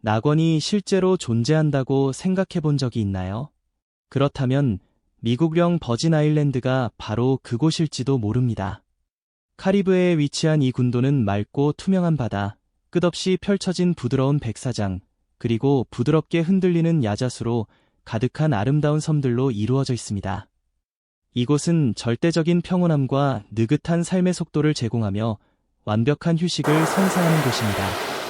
낙원이 실제로 존재한다고 생각해 본 적이 있나요? 그렇다면 미국령 버진 아일랜드가 바로 그곳일지도 모릅니다. 카리브해에 위치한 이 군도는 맑고 투명한 바다, 끝없이 펼쳐진 부드러운 백사장, 그리고 부드럽게 흔들리는 야자수로 가득한 아름다운 섬들로 이루어져 있습니다. 이곳은 절대적인 평온함과 느긋한 삶의 속도를 제공하며 완벽한 휴식을 선사하는 곳입니다.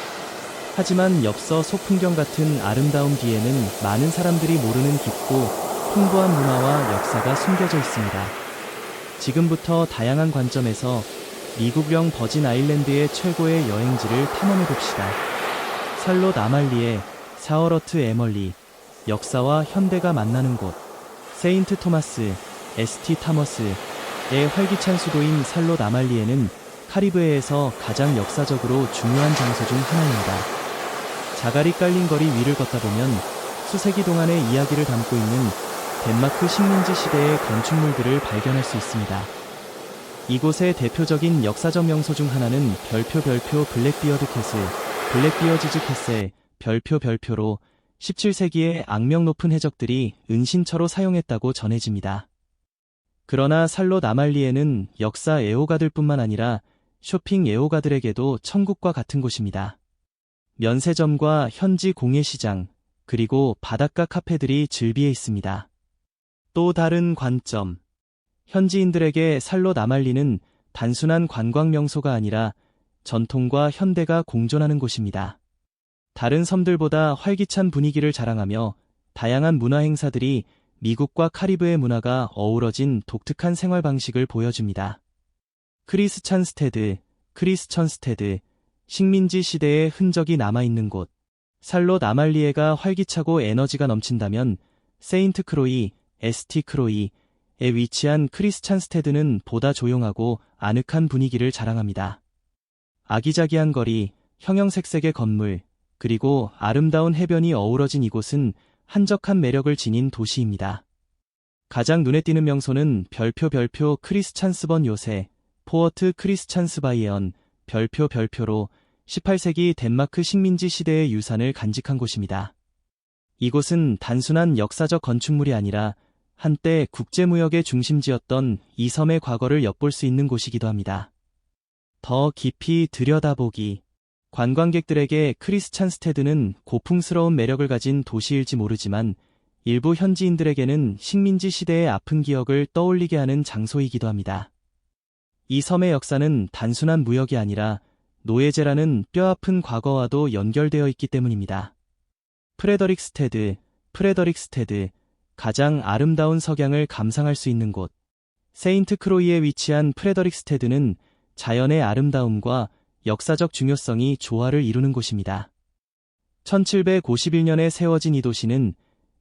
하지만 엽서 소풍경 같은 아름다움 뒤에는 많은 사람들이 모르는 깊고 풍부한 문화와 역사가 숨겨져 있습니다. 지금부터 다양한 관점에서 미국령 버진 아일랜드의 최고의 여행지를 탐험해 봅시다. 살롯 아말리에 사얼어트 에멀리, 역사와 현대가 만나는 곳. 세인트 토마스, ST 타머스의 활기찬 수도인 살롯 아말리에는 카리브해에서 가장 역사적으로 중요한 장소 중 하나입니다. 자갈이 깔린 거리 위를 걷다 보면 수세기 동안의 이야기를 담고 있는 덴마크 식민지 시대의 건축물들을 발견할 수 있습니다. 이곳의 대표적인 역사적 명소 중 하나는 별표 블랙비어드 캐슬, 블랙비어지즈 캐슬, 별표로 17세기에 악명 높은 해적들이 은신처로 사용했다고 전해집니다. 그러나 살롯 아말리에는 역사 애호가들뿐만 아니라 쇼핑 애호가들에게도 천국과 같은 곳입니다. 면세점과 현지 공예시장, 그리고 바닷가 카페들이 즐비해 있습니다. 또 다른 관점. 현지인들에게 살롯 아말리는 단순한 관광 명소가 아니라 전통과 현대가 공존하는 곳입니다. 다른 섬들보다 활기찬 분위기를 자랑하며 다양한 문화 행사들이 미국과 카리브해 문화가 어우러진 독특한 생활 방식을 보여줍니다. 크리스천스테드, 식민지 시대의 흔적이 남아있는 곳. 살롯 아말리에가 활기차고 에너지가 넘친다면 세인트 크로이, ST 크로이에 위치한 크리스찬스테드는 보다 조용하고 아늑한 분위기를 자랑합니다. 아기자기한 거리, 형형색색의 건물, 그리고 아름다운 해변이 어우러진 이곳은 한적한 매력을 지닌 도시입니다. 가장 눈에 띄는 명소는 별표 크리스찬스번 요새, 포어트 크리스찬스바이에언, 별표로 18세기 덴마크 식민지 시대의 유산을 간직한 곳입니다. 이곳은 단순한 역사적 건축물이 아니라 한때 국제무역의 중심지였던 이 섬의 과거를 엿볼 수 있는 곳이기도 합니다. 더 깊이 들여다보기. 관광객들에게 크리스찬스테드는 고풍스러운 매력을 가진 도시일지 모르지만 일부 현지인들에게는 식민지 시대의 아픈 기억을 떠올리게 하는 장소이기도 합니다. 이 섬의 역사는 단순한 무역이 아니라 노예제라는 뼈아픈 과거와도 연결되어 있기 때문입니다. 프레더릭스테드, 가장 아름다운 석양을 감상할 수 있는 곳. 세인트 크로이에 위치한 프레더릭스테드는 자연의 아름다움과 역사적 중요성이 조화를 이루는 곳입니다. 1751년에 세워진 이 도시는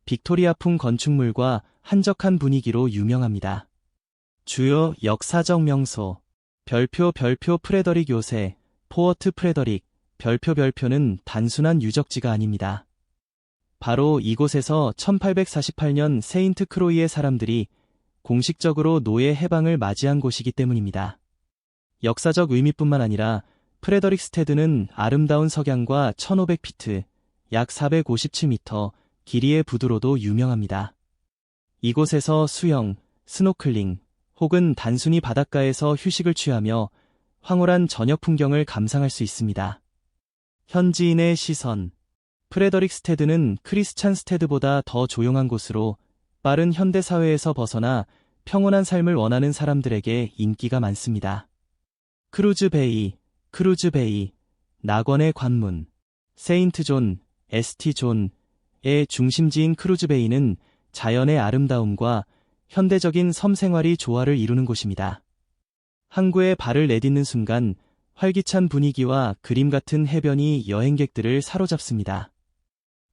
빅토리아풍 건축물과 한적한 분위기로 유명합니다. 주요 역사적 명소. 별표 프레더릭 요새, 포어트 프레더릭, 별표는 단순한 유적지가 아닙니다. 바로 이곳에서 1848년 세인트 크로이의 사람들이 공식적으로 노예 해방을 맞이한 곳이기 때문입니다. 역사적 의미뿐만 아니라 프레더릭스테드는 아름다운 석양과 1500피트, 약 457m, 길이의 부두로도 유명합니다. 이곳에서 수영, 스노클링, 혹은 단순히 바닷가에서 휴식을 취하며 황홀한 저녁 풍경을 감상할 수 있습니다. 현지인의 시선. 프레더릭스테드는 크리스찬스테드보다 더 조용한 곳으로 빠른 현대사회에서 벗어나 평온한 삶을 원하는 사람들에게 인기가 많습니다. 크루즈베이, 낙원의 관문. 세인트 존, ST 존의 중심지인 크루즈베이는 자연의 아름다움과 현대적인 섬 생활이 조화를 이루는 곳입니다. 항구에 발을 내딛는 순간 활기찬 분위기와 그림 같은 해변이 여행객들을 사로잡습니다.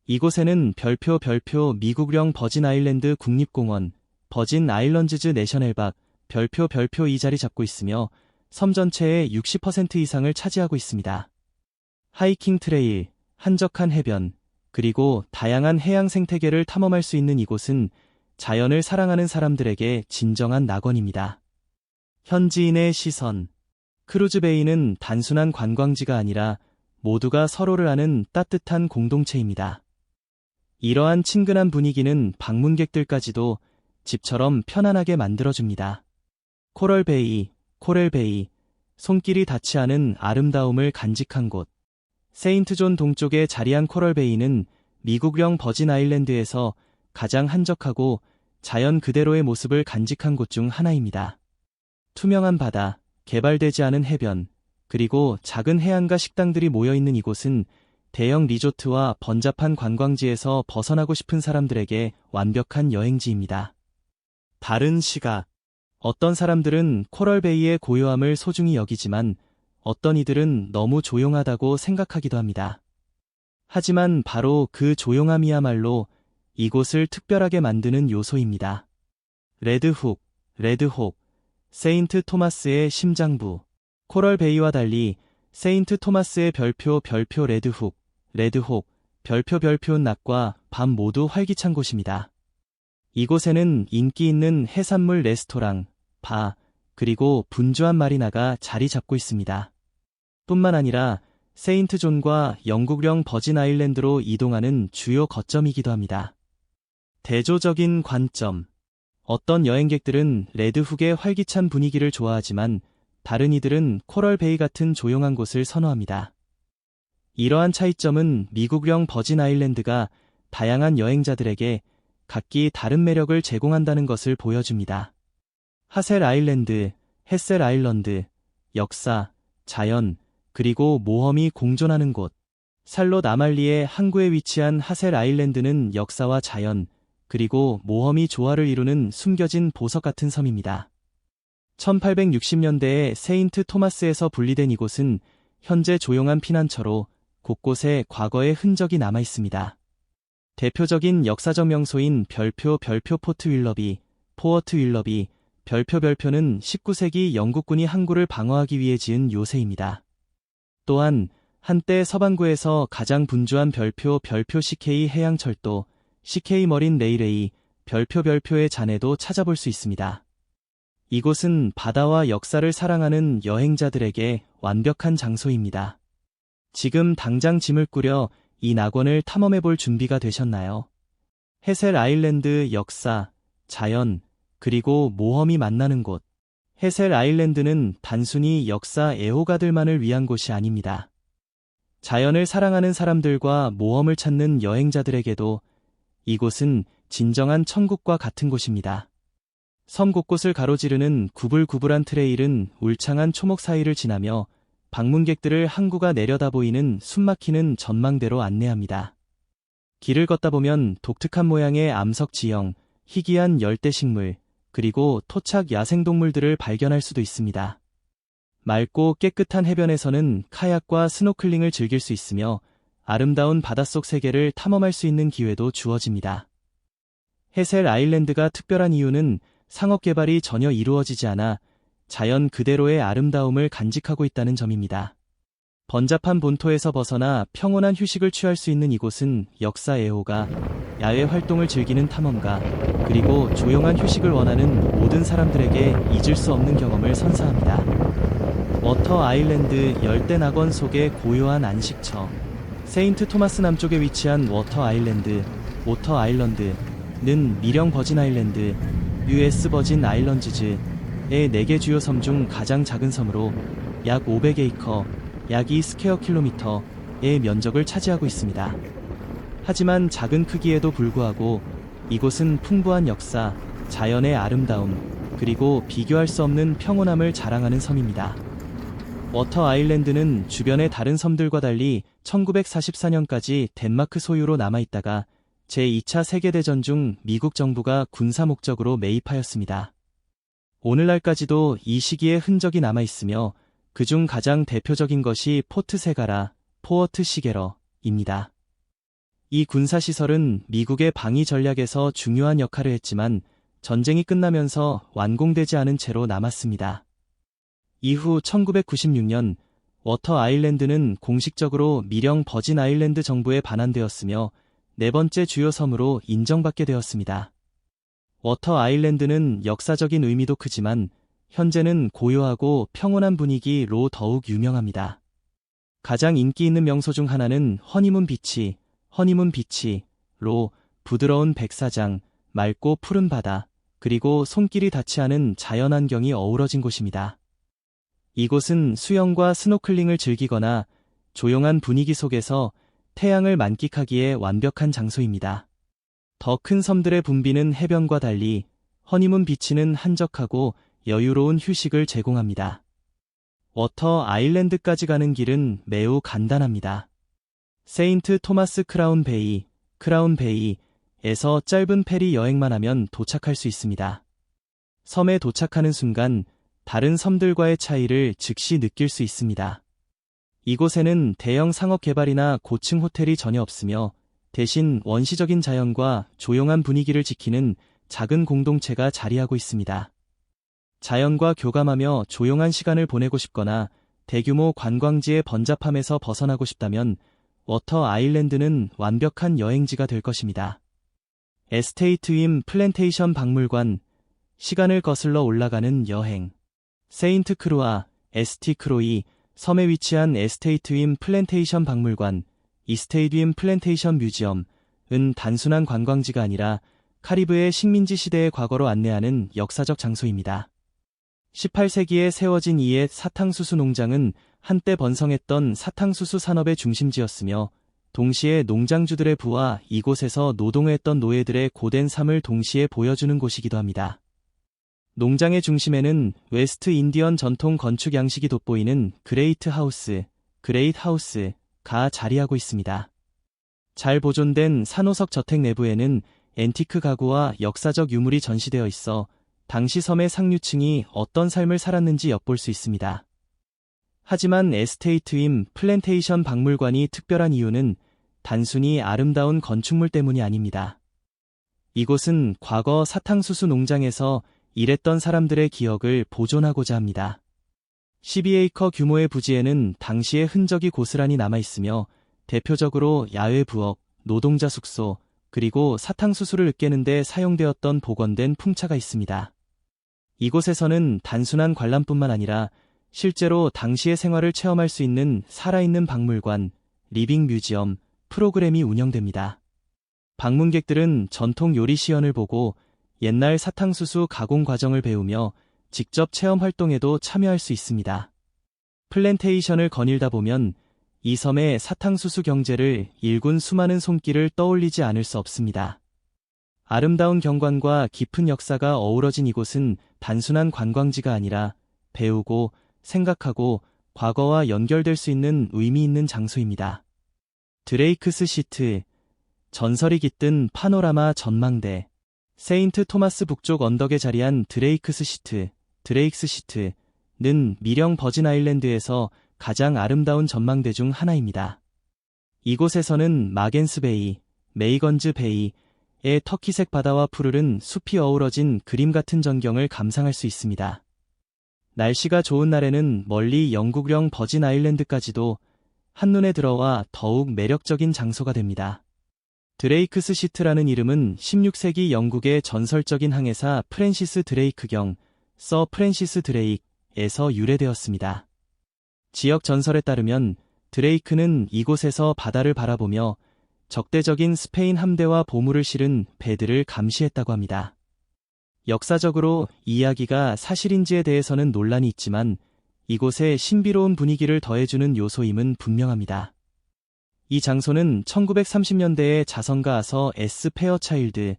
이곳에는 별표 미국령 버진 아일랜드 국립공원, 버진 아일런즈즈 내셔널박, 별표 이 자리 잡고 있으며 섬 전체의 60% 이상을 차지하고 있습니다. 하이킹 트레일, 한적한 해변, 그리고 다양한 해양 생태계를 탐험할 수 있는 이곳은 자연을 사랑하는 사람들에게 진정한 낙원입니다. 현지인의 시선. 크루즈베이는 단순한 관광지가 아니라 모두가 서로를 아는 따뜻한 공동체입니다. 이러한 친근한 분위기는 방문객들까지도 집처럼 편안하게 만들어줍니다. 코럴베이, 코렐베이, 손길이 닿지 않은 아름다움을 간직한 곳. 세인트존 동쪽에 자리한 코럴베이는 미국령 버진 아일랜드에서 가장 한적하고 자연 그대로의 모습을 간직한 곳 중 하나입니다. 투명한 바다, 개발되지 않은 해변, 그리고 작은 해안가 식당들이 모여있는 이곳은 대형 리조트와 번잡한 관광지에서 벗어나고 싶은 사람들에게 완벽한 여행지입니다. 다른 시각. 어떤 사람들은 코럴베이의 고요함을 소중히 여기지만 어떤 이들은 너무 조용하다고 생각하기도 합니다. 하지만 바로 그 조용함이야말로 이곳을 특별하게 만드는 요소입니다. 레드훅, 레드혹, 세인트 토마스의 심장부. 코럴베이와 달리 세인트 토마스의 별표 레드훅, 레드혹, 별표는 낮과 밤 모두 활기찬 곳입니다. 이곳에는 인기 있는 해산물 레스토랑, 바, 그리고 분주한 마리나가 자리 잡고 있습니다. 뿐만 아니라 세인트존과 영국령 버진 아일랜드로 이동하는 주요 거점이기도 합니다. 대조적인 관점. 어떤 여행객들은 레드훅의 활기찬 분위기를 좋아하지만 다른 이들은 코럴베이 같은 조용한 곳을 선호합니다. 이러한 차이점은 미국령 버진 아일랜드가 다양한 여행자들에게 각기 다른 매력을 제공한다는 것을 보여줍니다. 하셀 아일랜드, 헤셀 아일랜드, 역사, 자연, 그리고 모험이 공존하는 곳. 살롯 아말리의 항구에 위치한 하셀 아일랜드는 역사와 자연, 그리고 모험이 조화를 이루는 숨겨진 보석 같은 섬입니다. 1860년대에 세인트 토마스에서 분리된 이곳은 현재 조용한 피난처로 곳곳에 과거의 흔적이 남아 있습니다. 대표적인 역사적 명소인 별표 포트 윌러비, 포어트 윌러비, 별표는 19세기 영국군이 항구를 방어하기 위해 지은 요새입니다. 또한 한때 서반구에서 가장 분주한 별표 CK 해양철도, CK 머린 레일웨이, 별표의 잔해도 찾아볼 수 있습니다. 이곳은 바다와 역사를 사랑하는 여행자들에게 완벽한 장소입니다. 지금 당장 짐을 꾸려 이 낙원을 탐험해볼 준비가 되셨나요? 헤셀 아일랜드 역사, 자연, 그리고 모험이 만나는 곳. 헤셀 아일랜드는 단순히 역사 애호가들만을 위한 곳이 아닙니다. 자연을 사랑하는 사람들과 모험을 찾는 여행자들에게도 이곳은 진정한 천국과 같은 곳입니다. 섬 곳곳을 가로지르는 구불구불한 트레일은 울창한 초목 사이를 지나며 방문객들을 항구가 내려다 보이는 숨막히는 전망대로 안내합니다. 길을 걷다 보면 독특한 모양의 암석 지형, 희귀한 열대식물, 그리고 토착 야생동물들을 발견할 수도 있습니다. 맑고 깨끗한 해변에서는 카약과 스노클링을 즐길 수 있으며 아름다운 바닷속 세계를 탐험할 수 있는 기회도 주어집니다. 헤셀 아일랜드가 특별한 이유는 상업 개발이 전혀 이루어지지 않아 자연 그대로의 아름다움을 간직하고 있다는 점입니다. 번잡한 본토에서 벗어나 평온한 휴식을 취할 수 있는 이곳은 역사 애호가, 야외 활동을 즐기는 탐험가, 그리고 조용한 휴식을 원하는 모든 사람들에게 잊을 수 없는 경험을 선사합니다. 워터 아일랜드 열대 낙원 속의 고요한 안식처. 세인트 토마스 남쪽에 위치한 워터 아일랜드는 미령 버진 아일랜드, US 버진 아일런즈즈의 4개 주요 섬 중 가장 작은 섬으로 약 500에이커, 약 2스퀘어킬로미터의 면적을 차지하고 있습니다. 하지만 작은 크기에도 불구하고 이곳은 풍부한 역사, 자연의 아름다움, 그리고 비교할 수 없는 평온함을 자랑하는 섬입니다. 워터 아일랜드는 주변의 다른 섬들과 달리 1944년까지 덴마크 소유로 남아있다가 제2차 세계대전 중 미국 정부가 군사 목적으로 매입하였습니다. 오늘날까지도 이 시기의 흔적이 남아있으며 그중 가장 대표적인 것이 포트 세가라, 포어트 시게러입니다. 이 군사시설은 미국의 방위 전략에서 중요한 역할을 했지만 전쟁이 끝나면서 완공되지 않은 채로 남았습니다. 이후 1996년 워터 아일랜드는 공식적으로 미령 버진 아일랜드 정부에 반환되었으며 4번째 주요 섬으로 인정받게 되었습니다. 워터 아일랜드는 역사적인 의미도 크지만 현재는 고요하고 평온한 분위기로 더욱 유명합니다. 가장 인기 있는 명소 중 하나는 허니문 비치로 부드러운 백사장, 맑고 푸른 바다, 그리고 손길이 닿지 않은 자연환경이 어우러진 곳입니다. 이곳은 수영과 스노클링을 즐기거나 조용한 분위기 속에서 태양을 만끽하기에 완벽한 장소입니다. 더 큰 섬들의 붐비는 해변과 달리 허니문 비치는 한적하고 여유로운 휴식을 제공합니다. 워터 아일랜드까지 가는 길은 매우 간단합니다. 세인트 토마스 크라운 베이에서 짧은 페리 여행만 하면 도착할 수 있습니다. 섬에 도착하는 순간 다른 섬들과의 차이를 즉시 느낄 수 있습니다. 이곳에는 대형 상업 개발이나 고층 호텔이 전혀 없으며 대신 원시적인 자연과 조용한 분위기를 지키는 작은 공동체가 자리하고 있습니다. 자연과 교감하며 조용한 시간을 보내고 싶거나 대규모 관광지의 번잡함에서 벗어나고 싶다면 워터 아일랜드는 완벽한 여행지가 될 것입니다. 에스테이트 임 플랜테이션 박물관, 시간을 거슬러 올라가는 여행. 세인트 크루아, 에스티 크로이, 섬에 위치한 에스테이트 임 플랜테이션 박물관, 이스테이트 임 플랜테이션 뮤지엄은 단순한 관광지가 아니라 카리브해 식민지 시대의 과거로 안내하는 역사적 장소입니다. 18세기에 세워진 이의 사탕수수 농장은 한때 번성했던 사탕수수 산업의 중심지였으며 동시에 농장주들의 부와 이곳에서 노동했던 노예들의 고된 삶을 동시에 보여주는 곳이기도 합니다. 농장의 중심에는 웨스트 인디언 전통 건축 양식이 돋보이는 그레이트 하우스가 자리하고 있습니다. 잘 보존된 산호석 저택 내부에는 앤티크 가구와 역사적 유물이 전시되어 있어 당시 섬의 상류층이 어떤 삶을 살았는지 엿볼 수 있습니다. 하지만 에스테이트 임 플랜테이션 박물관이 특별한 이유는 단순히 아름다운 건축물 때문이 아닙니다. 이곳은 과거 사탕수수 농장에서 일했던 사람들의 기억을 보존하고자 합니다. 12에이커 규모의 부지에는 당시의 흔적이 고스란히 남아있으며 대표적으로 야외 부엌, 노동자 숙소, 그리고 사탕수수를 으깨는 데 사용되었던 복원된 풍차가 있습니다. 이곳에서는 단순한 관람뿐만 아니라 실제로 당시의 생활을 체험할 수 있는 살아있는 박물관, 리빙 뮤지엄 프로그램이 운영됩니다. 방문객들은 전통 요리 시연을 보고 옛날 사탕수수 가공 과정을 배우며 직접 체험 활동에도 참여할 수 있습니다. 플랜테이션을 거닐다 보면 이 섬의 사탕수수 경제를 일군 수많은 손길을 떠올리지 않을 수 없습니다. 아름다운 경관과 깊은 역사가 어우러진 이곳은 단순한 관광지가 아니라 배우고 생각하고 과거와 연결될 수 있는 의미 있는 장소입니다. 드레이크스 시트, 전설이 깃든 파노라마 전망대. 세인트 토마스 북쪽 언덕에 자리한 드레이크스 시트는 미령 버진 아일랜드에서 가장 아름다운 전망대 중 하나입니다. 이곳에서는 마겐스 베이, 메이건즈 베이의 터키색 바다와 푸르른 숲이 어우러진 그림 같은 전경을 감상할 수 있습니다. 날씨가 좋은 날에는 멀리 영국령 버진 아일랜드까지도 한눈에 들어와 더욱 매력적인 장소가 됩니다. 드레이크스 시트라는 이름은 16세기 영국의 전설적인 항해사 프랜시스 드레이크경, 서 프랜시스 드레이크에서 유래되었습니다. 지역 전설에 따르면 드레이크는 이곳에서 바다를 바라보며 적대적인 스페인 함대와 보물을 실은 배들을 감시했다고 합니다. 역사적으로 이 이야기가 사실인지에 대해서는 논란이 있지만 이곳의 신비로운 분위기를 더해주는 요소임은 분명합니다. 이 장소는 1930년대에 자선가 아서 S. 페어차일드가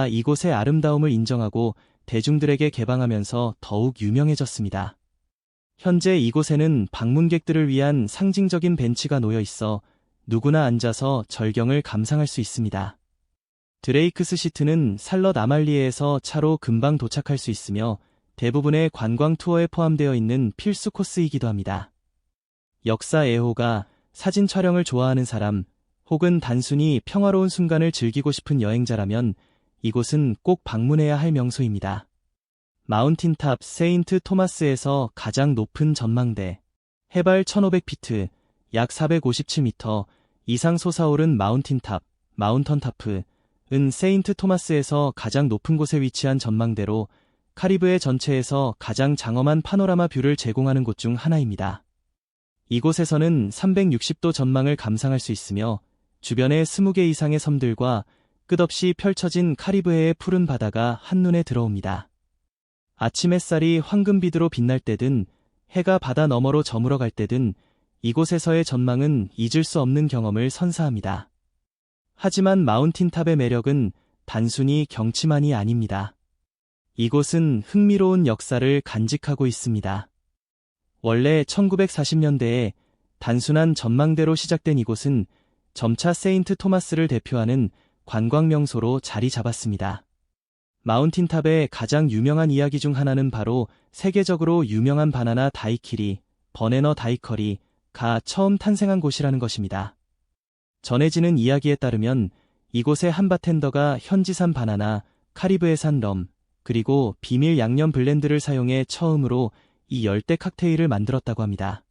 이곳의 아름다움을 인정하고 대중들에게 개방하면서 더욱 유명해졌습니다. 현재 이곳에는 방문객들을 위한 상징적인 벤치가 놓여 있어 누구나 앉아서 절경을 감상할 수 있습니다. 드레이크스 시트는 살럿 아말리에에서 차로 금방 도착할 수 있으며 대부분의 관광 투어에 포함되어 있는 필수 코스이기도 합니다. 역사 애호가, 사진 촬영을 좋아하는 사람, 혹은 단순히 평화로운 순간을 즐기고 싶은 여행자라면 이곳은 꼭 방문해야 할 명소입니다. 마운틴탑 세인트 토마스에서 가장 높은 전망대. 해발 1500피트, 약 457m 이상 솟아오른 마운턴탑은 세인트 토마스에서 가장 높은 곳에 위치한 전망대로 카리브해 전체에서 가장 장엄한 파노라마 뷰를 제공하는 곳 중 하나입니다. 이곳에서는 360도 전망을 감상할 수 있으며 주변에 20개 이상의 섬들과 끝없이 펼쳐진 카리브해의 푸른 바다가 한눈에 들어옵니다. 아침 햇살이 황금빛으로 빛날 때든 해가 바다 너머로 저물어 갈 때든 이곳에서의 전망은 잊을 수 없는 경험을 선사합니다. 하지만 마운틴탑의 매력은 단순히 경치만이 아닙니다. 이곳은 흥미로운 역사를 간직하고 있습니다. 원래 1940년대에 단순한 전망대로 시작된 이곳은 점차 세인트 토마스를 대표하는 관광 명소로 자리 잡았습니다. 마운틴탑의 가장 유명한 이야기 중 하나는 바로 세계적으로 유명한 바나나 다이키리, 버네너 다이커리가 처음 탄생한 곳이라는 것입니다. 전해지는 이야기에 따르면 이곳의 한 바텐더가 현지산 바나나, 카리브해산 럼, 그리고 비밀 양념 블렌드를 사용해 처음으로 이 열대 칵테일을 만들었다고 합니다.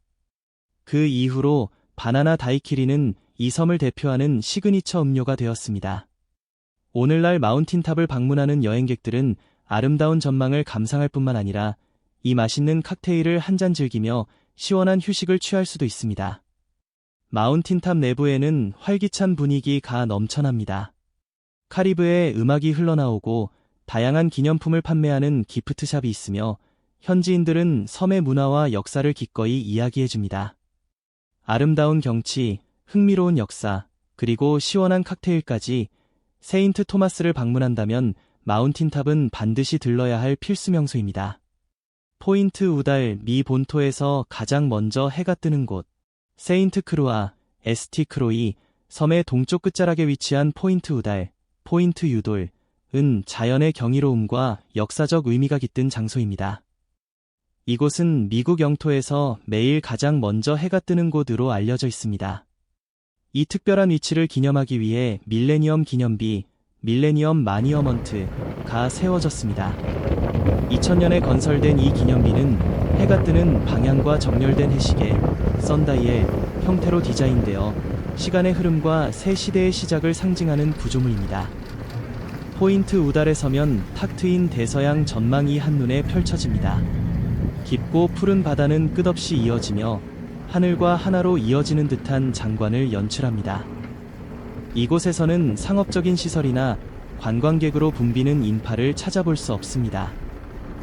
그 이후로 바나나 다이키리는 이 섬을 대표하는 시그니처 음료가 되었습니다. 오늘날 마운틴탑을 방문하는 여행객들은 아름다운 전망을 감상할 뿐만 아니라 이 맛있는 칵테일을 한 잔 즐기며 시원한 휴식을 취할 수도 있습니다. 마운틴탑 내부에는 활기찬 분위기가 넘쳐납니다. 카리브해 음악이 흘러나오고 다양한 기념품을 판매하는 기프트샵이 있으며 현지인들은 섬의 문화와 역사를 기꺼이 이야기해줍니다. 아름다운 경치, 흥미로운 역사, 그리고 시원한 칵테일까지 세인트 토마스를 방문한다면 마운틴탑은 반드시 들러야 할 필수 명소입니다. 포인트 우달 미 본토에서 가장 먼저 해가 뜨는 곳, 세인트 크루아, 에스티 크로이, 섬의 동쪽 끝자락에 위치한 포인트 우달, 포인트 유돌은 자연의 경이로움과 역사적 의미가 깃든 장소입니다. 이곳은 미국 영토에서 매일 가장 먼저 해가 뜨는 곳으로 알려져 있습니다. 이 특별한 위치를 기념하기 위해 밀레니엄 기념비, 밀레니엄 마니어먼트가 세워졌습니다. 2000년에 건설된 이 기념비는 해가 뜨는 방향과 정렬된 해시계, 선다이엘 형태로 디자인되어 시간의 흐름과 새 시대의 시작을 상징하는 구조물입니다. 포인트 우달에 서면 탁 트인 대서양 전망이 한눈에 펼쳐집니다. 깊고 푸른 바다는 끝없이 이어지며 하늘과 하나로 이어지는 듯한 장관을 연출합니다. 이곳에서는 상업적인 시설이나 관광객으로 붐비는 인파를 찾아볼 수 없습니다.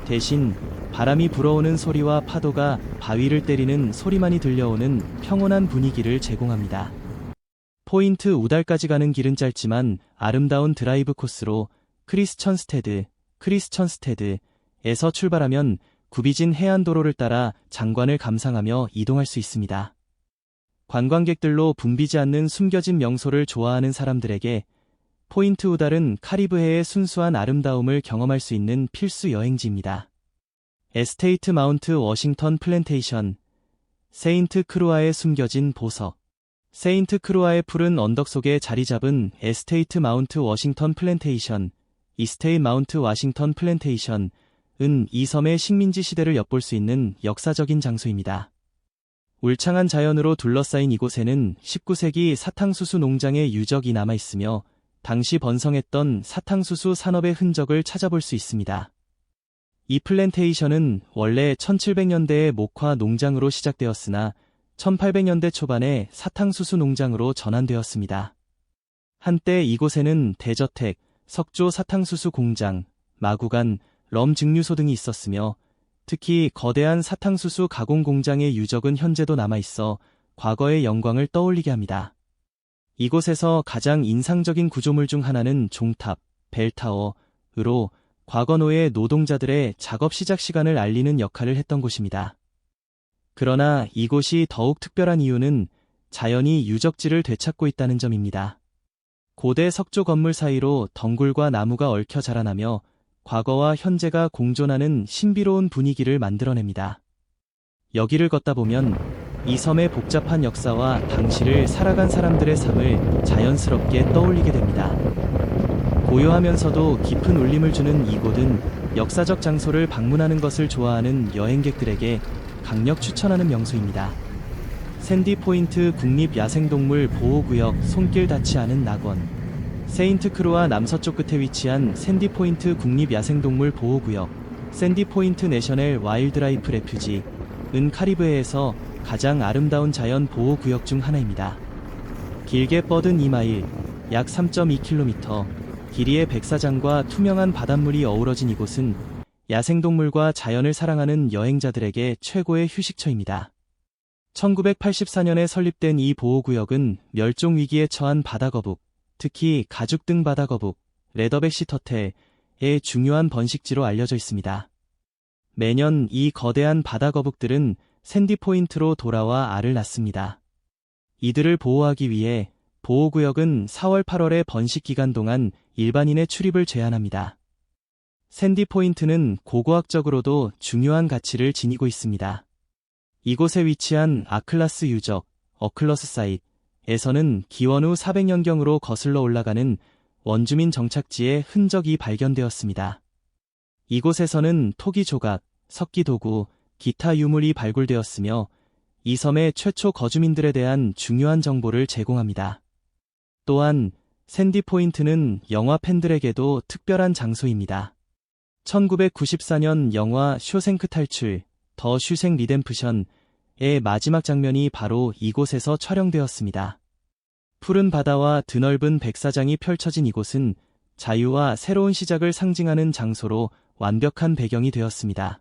대신 바람이 불어오는 소리와 파도가 바위를 때리는 소리만이 들려오는 평온한 분위기를 제공합니다. 포인트 우달까지 가는 길은 짧지만 아름다운 드라이브 코스로 크리스천스테드에서 출발하면 굽이진 해안도로를 따라 장관을 감상하며 이동할 수 있습니다. 관광객들로 붐비지 않는 숨겨진 명소를 좋아하는 사람들에게 포인트 우달은 카리브해의 순수한 아름다움을 경험할 수 있는 필수 여행지입니다. 에스테이트 마운트 워싱턴 플랜테이션, 세인트 크루아의 숨겨진 보석. 세인트 크루아의 푸른 언덕 속에 자리 잡은 에스테이트 마운트 워싱턴 플랜테이션, 이스테이 마운트 와싱턴 플랜테이션은 이 섬의 식민지 시대를 엿볼 수 있는 역사적인 장소입니다. 울창한 자연으로 둘러싸인 이곳에는 19세기 사탕수수 농장의 유적이 남아있으며 당시 번성했던 사탕수수 산업의 흔적을 찾아볼 수 있습니다. 이 플랜테이션은 원래 1700년대에 목화 농장으로 시작되었으나 1800년대 초반에 사탕수수 농장으로 전환되었습니다. 한때 이곳에는 대저택, 석조 사탕수수 공장, 마구간, 럼 증류소 등이 있었으며 특히 거대한 사탕수수 가공 공장의 유적은 현재도 남아있어 과거의 영광을 떠올리게 합니다. 이곳에서 가장 인상적인 구조물 중 하나는 종탑, 벨타워로 과거 노예 노동자들의 작업 시작 시간을 알리는 역할을 했던 곳입니다. 그러나 이곳이 더욱 특별한 이유는 자연이 유적지를 되찾고 있다는 점입니다. 고대 석조 건물 사이로 덩굴과 나무가 얽혀 자라나며 과거와 현재가 공존하는 신비로운 분위기를 만들어냅니다. 여기를 걷다 보면 이 섬의 복잡한 역사와 당시를 살아간 사람들의 삶을 자연스럽게 떠올리게 됩니다. 고요하면서도 깊은 울림을 주는 이곳은 역사적 장소를 방문하는 것을 좋아하는 여행객들에게 강력 추천하는 명소입니다. 샌디 포인트 국립야생동물 보호구역 손길 닿지 않은 낙원. 세인트 크루아 남서쪽 끝에 위치한 샌디 포인트 국립야생동물 보호구역 샌디 포인트 내셔널 와일드라이프 레퓨지은 카리브해에서 가장 아름다운 자연 보호 구역 중 하나입니다. 길게 뻗은 2마일, 약 3.2km, 길이의 백사장과 투명한 바닷물이 어우러진 이곳은 야생동물과 자연을 사랑하는 여행자들에게 최고의 휴식처입니다. 1984년에 설립된 이 보호구역은 멸종위기에 처한 바다거북, 특히 가죽등 바다거북, 레더백시 터틀의 중요한 번식지로 알려져 있습니다. 매년 이 거대한 바다거북들은 샌디 포인트로 돌아와 알을 낳습니다. 이들을 보호하기 위해 보호구역은 4월 8월의 번식 기간 동안 일반인의 출입을 제한합니다. 샌디 포인트는 고고학적으로도 중요한 가치를 지니고 있습니다. 이곳에 위치한 아클라스 유적, 어클러스 사이트에서는 기원 후 400년경으로 거슬러 올라가는 원주민 정착지의 흔적이 발견되었습니다. 이곳에서는 토기 조각, 석기 도구, 기타 유물이 발굴되었으며 이 섬의 최초 거주민들에 대한 중요한 정보를 제공합니다. 또한 샌디 포인트는 영화 팬들에게도 특별한 장소입니다. 1994년 영화 쇼생크 탈출, 더 슈생 리뎀프션의 마지막 장면이 바로 이곳에서 촬영되었습니다. 푸른 바다와 드넓은 백사장이 펼쳐진 이곳은 자유와 새로운 시작을 상징하는 장소로 완벽한 배경이 되었습니다.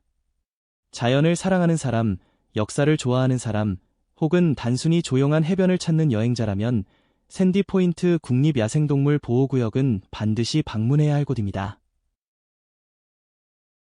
자연을 사랑하는 사람, 역사를 좋아하는 사람, 혹은 단순히 조용한 해변을 찾는 여행자라면 샌디 포인트 국립야생동물 보호구역은 반드시 방문해야 할 곳입니다.